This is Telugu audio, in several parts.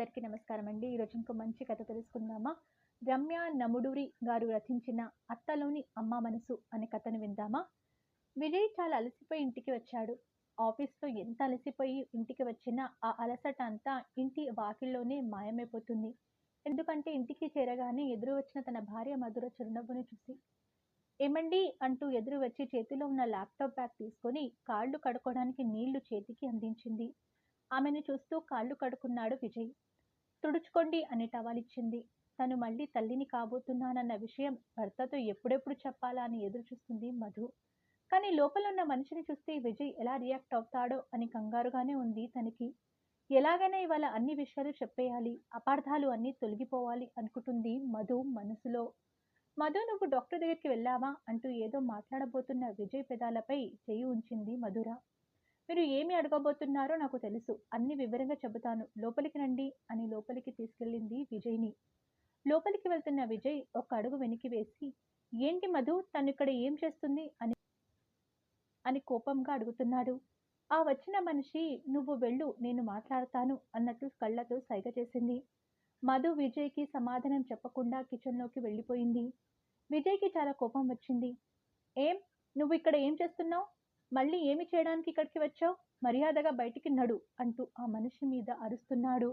అందరికీ నమస్కారం అండి. ఈరోజు ఇంకో మంచి కథ తెలుసుకుందామా? రమ్య నముడూరి గారు రచించిన 'అత్తలోని అమ్మ మనసు' అనే కథను విందామా? విజయ్ చాలా అలసిపోయి ఇంటికి వచ్చాడు. ఆఫీస్‌లో ఎంత అలసిపోయి ఇంటికి వచ్చినా ఆ అలసట అంతా ఇంటి వాకిలిలోనే మాయమైపోతుంది. ఎందుకంటే ఇంటికి చేరగానే ఎదురు వచ్చిన తన భార్య మధుర చిరునవ్వును చూసి, "ఏమండీ" అంటూ ఎదురు వచ్చి చేతిలో ఉన్న ల్యాప్‌టాప్ బ్యాగ్ తీసుకొని కాళ్ళు కడుక్కోవడానికి నీళ్లు చేతికి అందించింది. ఆమెను చూస్తూ కాళ్ళు కడుక్కున్నాడు విజయ్. తుడుచుకోండి అని టవలిచ్చింది. తను మళ్ళీ తల్లిని కాబోతున్నానన్న విషయం భర్తతో ఎప్పుడెప్పుడు చెప్పాలా అని ఎదురు చూస్తుంది మధు. కానీ లోపల ఉన్న మనిషిని చూస్తే విజయ్ ఎలా రియాక్ట్ అవుతాడో అని కంగారుగానే ఉంది తనకి. ఎలాగైనా ఇవాళ అన్ని విషయాలు చెప్పేయాలి, అపార్థాలు అన్నీ తొలగిపోవాలి అనుకుంటుంది మధు మనసులో. మధు, నువ్వు డాక్టర్ దగ్గరికి వెళ్ళావా అంటూ ఏదో మాట్లాడబోతున్న విజయ్ పెదాలపై చెయ్యి ఉంచింది మధుర. మీరు ఏమి అడగబోతున్నారో నాకు తెలుసు. అన్ని వివరంగా చెబుతాను. లోపలికి రండి అని లోపలికి తీసుకెళ్ళింది విజయ్‌ని. లోపలికి వెళ్తున్న విజయ్ ఒక అడుగు వెనక్కి వేసి, ఏంటి మధు, తనిక్కడ ఏం చేస్తుంది అని కోపంగా అడుగుతున్నాడు. ఆ వచ్చిన మనిషి, నువ్వు వెళ్ళు, నేను మాట్లాడతాను అన్నట్లు కళ్ళతో సైగ చేసింది. మధు విజయ్‌కి సమాధానం చెప్పకుండా కిచెన్‌లోకి వెళ్ళిపోయింది. విజయ్‌కి చాలా కోపం వచ్చింది. ఏం? నువ్వు ఇక్కడ ఏం చేస్తున్నావు? మళ్ళీ ఏమి చేయడానికి ఇక్కడికి వచ్చావు? మర్యాదగా బయటికి నడు అంటూ ఆ మనిషి మీద అరుస్తున్నాడు.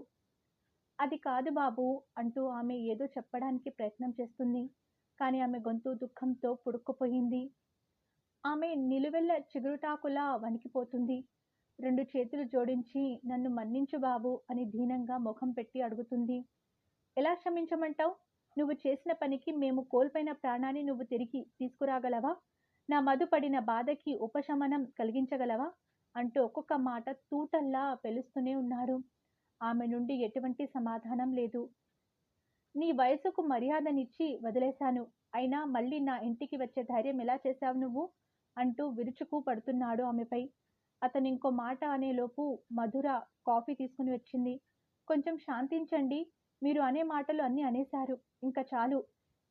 అది కాదు బాబు అంటూ ఆమె ఏదో చెప్పడానికి ప్రయత్నం చేస్తుంది. కానీ ఆమె గొంతు దుఃఖంతో పుడుక్కుపోయింది. ఆమె నిలువెల్ల చిగురుటాకులా వణికిపోతుంది. రెండు చేతులు జోడించి, నన్ను మన్నించు బాబు అని దీనంగా ముఖం పెట్టి అడుగుతుంది. ఎలా క్షమించమంటావు? నువ్వు చేసిన పనికి మేము కోల్పోయిన ప్రాణాన్ని నువ్వు తిరిగి తీసుకురాగలవా? నా మధు పడిన బాధకి ఉపశమనం కలిగించగలవా? అంటూ ఒక్కొక్క మాట తూటల్లా పెలుస్తూనే ఉన్నాడు. ఆమె నుండి ఎటువంటి సమాధానం లేదు. నీ వయసుకు మర్యాదనిచ్చి వదిలేశాను. అయినా మళ్ళీ నా ఇంటికి వచ్చే ధైర్యం ఎలా చేశావు నువ్వు? అంటూ విరుచుకు పడుతున్నాడు ఆమెపై. అతను ఇంకో మాట అనేలోపు మధుర కాఫీ తీసుకుని వచ్చింది. కొంచెం శాంతించండి. మీరు అనే మాటలు అన్నీ అనేశారు. ఇంక చాలు.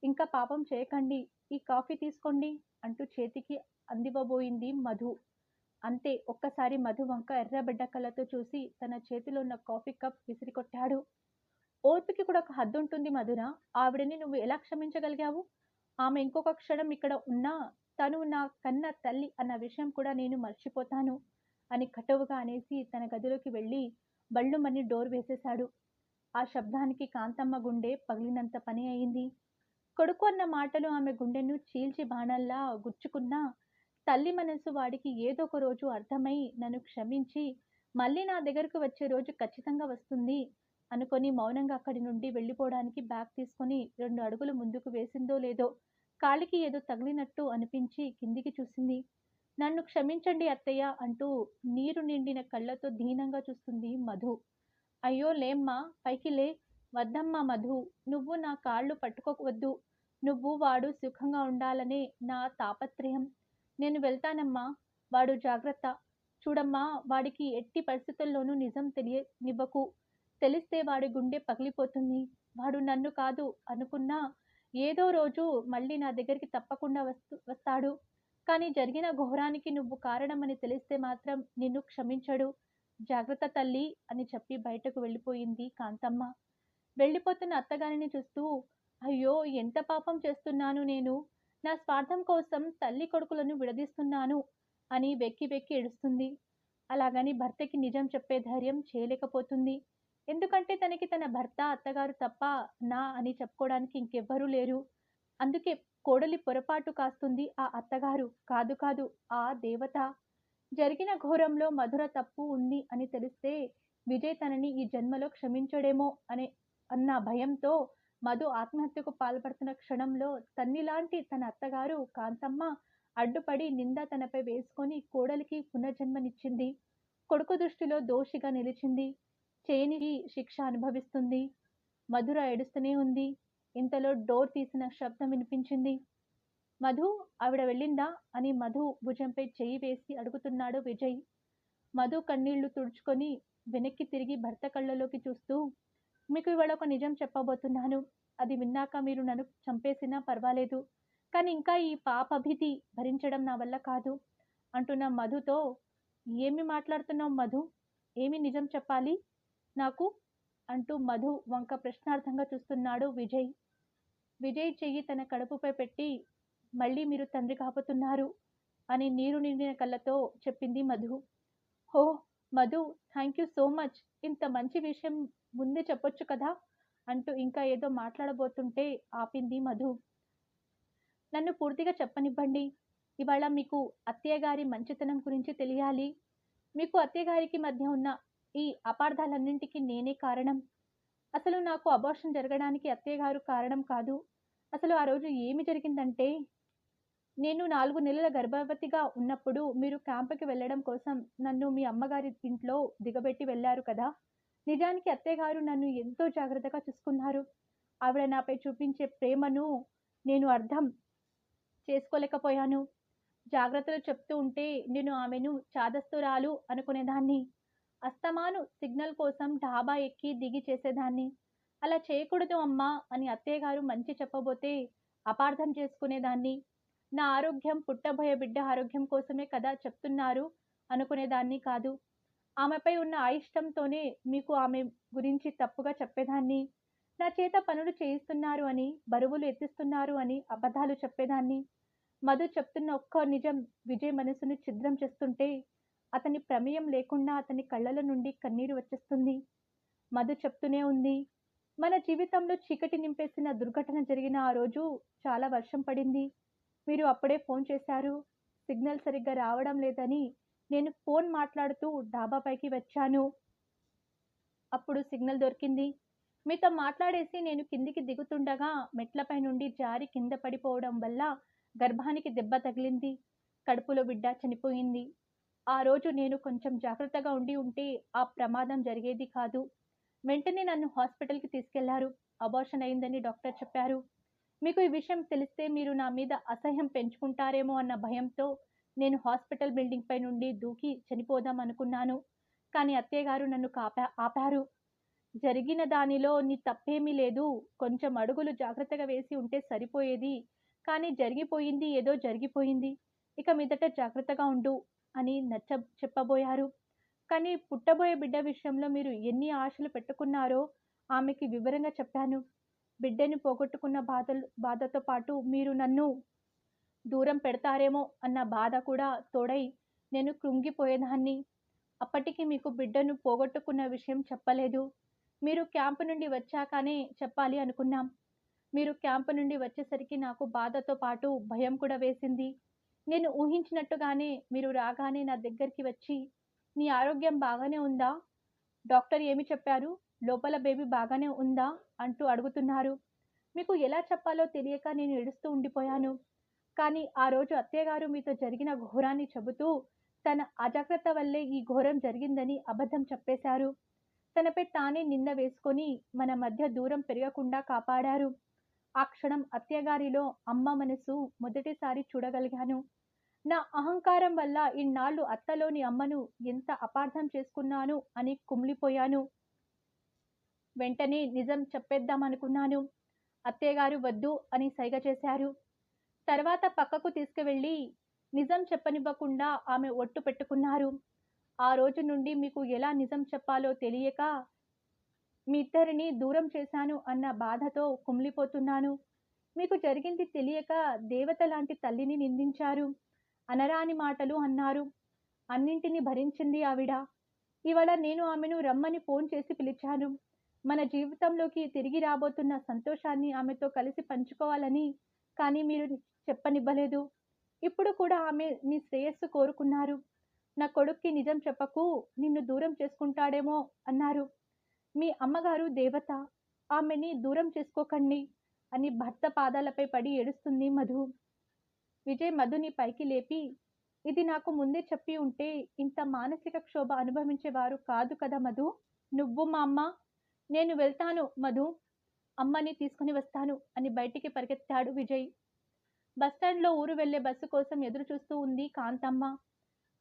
ఇంకా పాపం చేయకండి. ఈ కాఫీ తీసుకోండి అంటూ చేతికి అందివ్వబోయింది మధు. అంతే, ఒక్కసారి మధు వంక ఎర్రబడ్డ కళ్ళతో చూసి తన చేతిలో ఉన్న కాఫీ కప్ విసిరికొట్టాడు. ఓర్పుకి కూడా ఒక హద్దుంటుంది మధుర. ఆవిడని నువ్వు ఎలా క్షమించగలిగావు? ఆమె ఇంకొక క్షణం ఇక్కడ ఉన్నా తను నా కన్న తల్లి అన్న విషయం కూడా నేను మర్చిపోతాను అని కటువుగా అనేసి తన గదిలోకి వెళ్ళి బళ్ళుమని డోర్ వేసేశాడు. ఆ శబ్దానికి కాంతమ్మ గుండె పగిలినంత పని అయింది. కొడుకు అన్న మాటలు ఆమె గుండెను చీల్చి బాణంలా గుచ్చుకున్నా తల్లి మనసు వాడికి ఏదో ఒక రోజు అర్థమై నన్ను క్షమించి మళ్ళీ నా దగ్గరకు వచ్చే రోజు ఖచ్చితంగా వస్తుంది అనుకొని మౌనంగా అక్కడి నుండి వెళ్ళిపోవడానికి బ్యాగ్ తీసుకొని 2 అడుగులు ముందుకు వేసిందో లేదో కాలికి ఏదో తగిలినట్టు అనిపించి కిందికి చూసింది. నన్ను క్షమించండి అత్తయ్య అంటూ నీరు నిండిన కళ్ళతో దీనంగా చూస్తుంది మధు. అయ్యో లేమ్మా, పైకి లే. వద్దమ్మా మధు, నువ్వు నా కాళ్ళు పట్టుకోవద్దు. నువ్వు వాడు సుఖంగా ఉండాలనే నా తాపత్రయం. నేను వెళ్తానమ్మా. వాడు జాగ్రత్త. చూడమ్మా, వాడికి ఎట్టి పరిస్థితుల్లోనూ నిజం తెలియనివ్వకు. తెలిస్తే వాడి గుండె పగిలిపోతుంది. వాడు నన్ను కాదు అనుకున్నా ఏదో రోజు మళ్ళీ నా దగ్గరికి తప్పకుండా వస్తాడు. కానీ జరిగిన ఘోరానికి నువ్వు కారణమని తెలిస్తే మాత్రం నిన్ను క్షమించడు. జాగ్రత్త తల్లి అని చెప్పి బయటకు వెళ్ళిపోయింది కాంతమ్మ. వెళ్ళిపోతున్న అత్తగారిని చూస్తూ, అయ్యో ఎంత పాపం చేస్తున్నాను నేను. నా స్వార్థం కోసం తల్లి కొడుకులను విడదీస్తున్నాను అని వెక్కి వెక్కి ఏడుస్తుంది. అలాగని భర్తకి నిజం చెప్పే ధైర్యం చేయలేకపోతుంది. ఎందుకంటే తనకి తన భర్త, అత్తగారు తప్ప నా అని చెప్పుకోవడానికి ఇంకెవ్వరూ లేరు. అందుకే కోడలి పొరపాటు కాస్తుంది ఆ అత్తగారు. కాదు కాదు, ఆ దేవత. జరిగిన ఘోరంలో మధుర తప్పు ఉంది అని తెలిస్తే విజయ్ తనని ఈ జన్మలో క్షమించడేమో అన్న భయంతో మధు ఆత్మహత్యకు పాల్పడుతున్న క్షణంలో తన్నిలాంటి తన అత్తగారు కాంతమ్మ అడ్డుపడి నింద తనపై వేసుకొని కోడలికి పునర్జన్మనిచ్చింది. కొడుకు దృష్టిలో దోషిగా నిలిచింది. చేయని శిక్ష అనుభవిస్తుంది. మధుర ఏడుస్తూనే ఉంది. ఇంతలో డోర్ తీసిన శబ్దం వినిపించింది. మధు, ఆవిడ వెళ్ళిందా అని మధు భుజంపై చెయ్యి వేసి అడుగుతున్నాడు విజయ్. మధు కన్నీళ్లు తుడుచుకొని వెనక్కి తిరిగి భర్త కళ్ళలోకి చూస్తూ, మీకు ఇవాళ ఒక నిజం చెప్పబోతున్నాను. అది విన్నాక మీరు నన్ను చంపేసినా పర్వాలేదు. కానీ ఇంకా ఈ పాపభీతి భరించడం నా వల్ల కాదు అంటున్న మధుతో, ఏమి మాట్లాడుతున్నావు మధు? ఏమి నిజం చెప్పాలి నాకు? అంటూ మధు వంక ప్రశ్నార్థంగా చూస్తున్నాడు విజయ్. విజయ్ చెయ్యి తన కడుపుపై పెట్టి, మళ్ళీ మీరు తండ్రి కాబోతున్నారు అని నీరు నిండిన కళ్ళతో చెప్పింది మధు. హో Madhu, thank you so much. ఇంత మంచి విషయం ముందే చెప్పొచ్చు కదా అంటూ ఇంకా ఏదో మాట్లాడబోతుంటే ఆపింది మధు. నన్ను పూర్తిగా చెప్పనివ్వండి. ఇవాళ మీకు అత్తయ్య గారి మంచితనం గురించి తెలియాలి. మీకు అత్తయ్య గారికి మధ్య ఉన్న ఈ అపార్థాలన్నింటికి నేనే కారణం. అసలు నాకు అబార్షన్ జరగడానికి అత్తయ్య గారు కారణం కాదు. అసలు ఆ రోజు ఏమి జరిగిందంటే, నేను 4 నెలల గర్భవతిగా ఉన్నప్పుడు మీరు క్యాంపుకి వెళ్ళడం కోసం నన్ను మీ అమ్మగారి ఇంట్లో దిగబెట్టి వెళ్లారు కదా! నిజానికి అత్తయ్య గారు నన్ను ఎంతో జాగ్రత్తగా చూసుకున్నారు. ఆవిడ నాపై చూపించే ప్రేమను నేను అర్థం చేసుకోలేకపోయాను. జాగ్రత్తలు చెప్తూ ఉంటే నేను ఆమెను చాదస్తురాలు అనుకునేదాన్ని. అస్తమాను సిగ్నల్ కోసం డాబా ఎక్కి దిగి చేసేదాన్ని. అలా చేయకూడదు అమ్మా అని అత్తయ్య గారు మంచి చెప్పబోతే అపార్థం చేసుకునేదాన్ని. నా ఆరోగ్యం, పుట్టబోయే బిడ్డ ఆరోగ్యం కోసమే కదా చెప్తున్నారు అనుకునేదాన్ని కాదు. ఆమెపై ఉన్న అయిష్టంతోనే మీకు ఆమె గురించి తప్పుగా చెప్పేదాన్ని. నా చేత పనులు చేయిస్తున్నారు అని, బరువులు ఎత్తిస్తున్నారు అని అబద్ధాలు చెప్పేదాన్ని. మధు చెప్తున్న ఒక్క నిజం విజయ్ మనసును ఛిద్రం చేస్తుంటే అతని ప్రమేయం లేకుండా అతని కళ్ళల నుండి కన్నీరు వచ్చేస్తుంది. మధు చెప్తూనే ఉంది. మన జీవితంలో చీకటి నింపేసిన దుర్ఘటన జరిగిన ఆ రోజు చాలా వర్షం పడింది. మీరు అప్పుడే ఫోన్ చేశారు. సిగ్నల్ సరిగ్గా రావడం లేదని నేను ఫోన్ మాట్లాడుతూ డాబా పైకి వచ్చాను. అప్పుడు సిగ్నల్ దొరికింది. మీతో మాట్లాడేసి నేను కిందికి దిగుతుండగా మెట్లపై నుండి జారి కింద పడిపోవడం వల్ల గర్భానికి దెబ్బ తగిలింది. కడుపులో బిడ్డ చనిపోయింది. ఆ రోజు నేను కొంచెం జాగ్రత్తగా ఉండి ఉంటే ఆ ప్రమాదం జరిగేది కాదు. వెంటనే నన్ను హాస్పిటల్కి తీసుకెళ్లారు. అబార్షన్ అయిందని డాక్టర్ చెప్పారు. మీకు ఈ విషయం తెలిస్తే మీరు నా మీద అసహ్యం పెంచుకుంటారేమో అన్న భయంతో నేను హాస్పిటల్ బిల్డింగ్ పై నుండి దూకి చనిపోదాం అనుకున్నాను. కానీ అత్తయ్య గారు నన్ను ఆపారు. జరిగిన దానిలో నీ తప్పేమీ లేదు. కొంచెం అడుగులు జాగ్రత్తగా వేసి ఉంటే సరిపోయేది. కానీ జరిగిపోయింది ఏదో జరిగిపోయింది. ఇక మీదట జాగ్రత్తగా ఉండు అని చెప్పబోయారు. కానీ పుట్టబోయే బిడ్డ విషయంలో మీరు ఎన్ని ఆశలు పెట్టుకున్నారో ఆమెకి వివరంగా చెప్పాను. బిడ్డని పోగొట్టుకున్న బాధతో పాటు మీరు నన్ను దూరం పెడతారేమో అన్న బాధ కూడా తోడై నేను కృంగిపోయేదాన్ని. అప్పటికి మీకు బిడ్డను పోగొట్టుకున్న విషయం చెప్పలేదు. మీరు క్యాంపు నుండి వచ్చాకనే చెప్పాలి అనుకున్నాం. మీరు క్యాంపు నుండి వచ్చేసరికి నాకు బాధతో పాటు భయం కూడా వేసింది. నేను ఊహించినట్టుగానే మీరు రాగానే నా దగ్గరికి వచ్చి, నీ ఆరోగ్యం బాగానే ఉందా? డాక్టర్ ఏమి చెప్పారు? లోపల బేబీ బాగానే ఉందా అంటూ అడుగుతున్నారు. మీకు ఎలా చెప్పాలో తెలియక నేను ఏడుస్తూ ఉండిపోయాను. కానీ ఆ రోజు అత్తయ్య గారు మీతో జరిగిన ఘోరాన్ని చెబుతూ తన అజాగ్రత్త వల్లే ఈ ఘోరం జరిగిందని అబద్ధం చెప్పేశారు. తనపై తానే నింద వేసుకొని మన మధ్య దూరం పెరగకుండా కాపాడారు. ఆ క్షణం అత్తయ్య గారిలో అమ్మ మనసు మొదటిసారి చూడగలిగాను. నా అహంకారం వల్ల ఇన్నాళ్ళు అత్తలోని అమ్మను ఎంత అపార్థం చేసుకున్నాను అని కుమిలిపోయాను. వెంటనే నిజం చెప్పేద్దామనుకున్నాను. అత్తయ్య గారు వద్దు అని సైగ చేశారు. తర్వాత పక్కకు తీసుకువెళ్ళి నిజం చెప్పనివ్వకుండా ఆమె ఒట్టు పెట్టుకున్నారు. ఆ రోజు నుండి మీకు ఎలా నిజం చెప్పాలో తెలియక మీ ఇద్దరిని దూరం చేశాను అన్న బాధతో కుమిలిపోతున్నాను. మీకు జరిగింది తెలియక దేవత లాంటి తల్లిని నిందించారు. అనరాని మాటలు అన్నారు. అన్నింటినీ భరించింది ఆవిడ. ఇవాళ నేను ఆమెను రమ్మని ఫోన్ చేసి పిలిచాను. మన జీవితంలోకి తిరిగి రాబోతున్న సంతోషాన్ని ఆమెతో కలిసి పంచుకోవాలని. కానీ మీరు చెప్పనివ్వలేదు. ఇప్పుడు కూడా ఆమె మీ శ్రేయస్సు కోరుకున్నారు. నా కొడుక్కి నిజం చెప్పకు, నిన్ను దూరం చేసుకుంటాడేమో అన్నారు. మీ అమ్మగారు దేవత, ఆమెని దూరం చేసుకోకండి అని భర్త పాదాలపై పడి ఏడుస్తుంది మధు. విజయ్ మధుని పైకి లేపి, ఇది నాకు ముందే చెప్పి ఉంటే ఇంత మానసిక క్షోభ అనుభవించేవారు కాదు కదా మధు. నువ్వు మా అమ్మ. నేను వెళ్తాను మధు, అమ్మని తీసుకుని వస్తాను అని బయటికి పరిగెత్తాడు విజయ్. బస్టాండ్లో ఊరు వెళ్లే బస్సు కోసం ఎదురు చూస్తూ ఉంది కాంతమ్మ.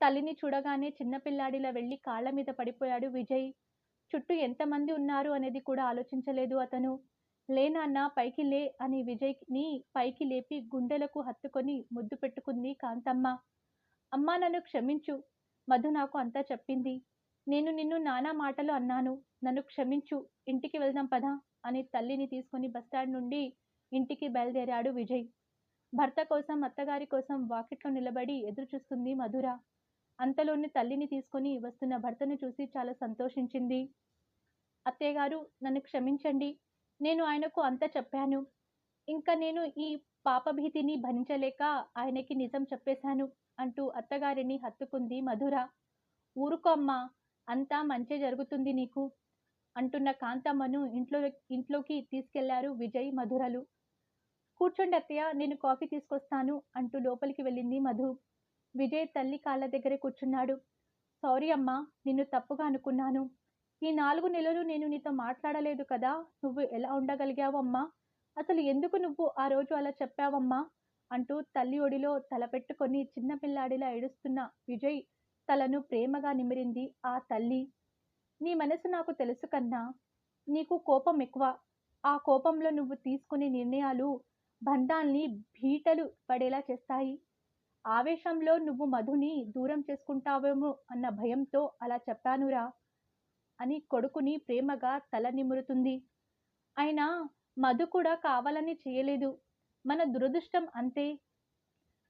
తల్లిని చూడగానే చిన్నపిల్లాడిలా వెళ్లి కాళ్ల మీద పడిపోయాడు విజయ్. చుట్టూ ఎంతమంది ఉన్నారు అనేది కూడా ఆలోచించలేదు అతను. లే నాన్న, పైకి లే అని విజయ్ని పైకి లేపి గుండెలకు హత్తుకొని ముద్దు పెట్టుకుంది కాంతమ్మ. అమ్మా, నన్ను క్షమించు. మధు నాకు అంతా చెప్పింది. నేను నిన్ను నానా మాటలు అన్నాను. నన్ను క్షమించు, ఇంటికి వెళ్దాం పదా అని తల్లిని తీసుకొని బస్టాండ్ నుండి ఇంటికి బయలుదేరాడు విజయ్. భర్త కోసం, అత్తగారి కోసం వాకిట్లో నిలబడి ఎదురు చూస్తుంది మధుర. అంతలోనే తల్లిని తీసుకొని వస్తున్న భర్తను చూసి చాలా సంతోషించింది. అత్తయ్య గారు, నన్ను క్షమించండి. నేను ఆయనకు అంతా చెప్పాను. ఇంకా నేను ఈ పాపభీతిని భరించలేక ఆయనకి నిజం చెప్పేశాను అంటూ అత్తగారిని హత్తుకుంది మధుర. ఊరుకో అమ్మా, అంతా మంచే జరుగుతుంది నీకు అంటున్న కాంతమ్మను ఇంట్లోకి తీసుకెళ్లారు విజయ్, మధురలు. కూర్చోండి అత్తయ్య, నేను కాఫీ తీసుకొస్తాను అంటూ లోపలికి వెళ్ళింది మధు. విజయ్ తల్లి కాళ్ళ దగ్గర కూర్చున్నాడు. సారీ అమ్మా, నిన్ను తప్పుగా అనుకున్నాను. ఈ 4 నెలలు నేను నీతో మాట్లాడలేదు కదా, నువ్వు ఎలా ఉండగలిగావమ్మా? అసలు ఎందుకు నువ్వు ఆ రోజు అలా చెప్పావమ్మా? అంటూ తల్లి ఒడిలో తల పెట్టుకొని చిన్నపిల్లాడిలా ఏడుస్తున్న విజయ్ తలను ప్రేమగా నిమిరింది ఆ తల్లి. నీ మనసు నాకు తెలుసు కన్నా. నీకు కోపం ఎక్కువ. ఆ కోపంలో నువ్వు తీసుకునే నిర్ణయాలు బంధాల్ని బీటలు పడేలా చేస్తాయి. ఆవేశంలో నువ్వు మధుని దూరం చేసుకుంటావేమో అన్న భయంతో అలా చెప్పానురా అని కొడుకుని ప్రేమగా తల నిమురుతుంది. అయినా మధు కూడా కావాలని చేయలేదు. మన దురదృష్టం అంతే.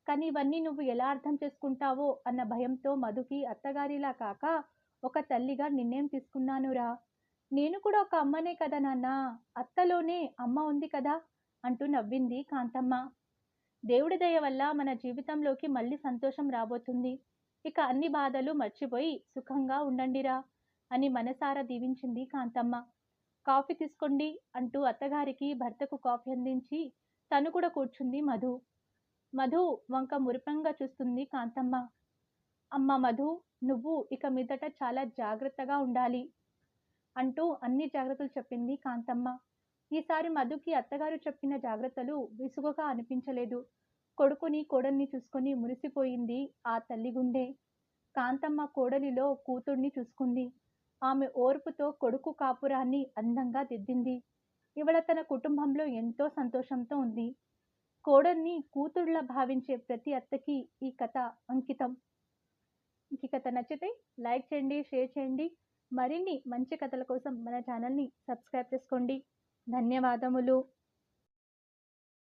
కానీ ఇవన్నీ నువ్వు ఎలా అర్థం చేసుకుంటావో అన్న భయంతో మధుకి అత్తగారిలా కాక ఒక తల్లిగా నిర్ణయం తీసుకున్నానురా. నేను కూడా ఒక అమ్మనే కదా నాన్న, అత్తలోనే అమ్మ ఉంది కదా అంటూ నవ్వింది కాంతమ్మ. దేవుడి దయ వల్ల మన జీవితంలోకి మళ్ళీ సంతోషం రాబోతుంది. ఇక అన్ని బాధలు మర్చిపోయి సుఖంగా ఉండండిరా అని మనసారా దీవించింది కాంతమ్మ. కాఫీ తీసుకోండి అంటూ అత్తగారికి, భర్తకు కాఫీ అందించి తను కూడా కూర్చుంది మధు. మధు వంక మురిపంగా చూస్తుంది కాంతమ్మ. అమ్మ మధు, నువ్వు ఇక మీదట చాలా జాగ్రత్తగా ఉండాలి అంటూ అన్ని జాగ్రత్తలు చెప్పింది కాంతమ్మ. ఈసారి మధుకి అత్తగారు చెప్పిన జాగ్రత్తలు విసుగుగా అనిపించలేదు. కొడుకుని, కోడల్ని చూసుకొని మురిసిపోయింది ఆ తల్లి గుండె. కాంతమ్మ కోడలిలో కూతుర్ని చూసుకుంది. ఆమె ఓర్పుతో కొడుకు కాపురాన్ని అందంగా దిద్దింది. ఇవాళ తన కుటుంబంలో ఎంతో సంతోషంతో ఉంది. కోడల్ని కూతుళ్లా భావించే ప్రతి అత్తకి ఈ కథ అంకితం. ఈ కథ నచ్చితే లైక్ చేయండి, షేర్ చేయండి. మరిన్ని మంచి కథల కోసం మన ఛానల్ని సబ్స్క్రైబ్ చేసుకోండి. ధన్యవాదములు.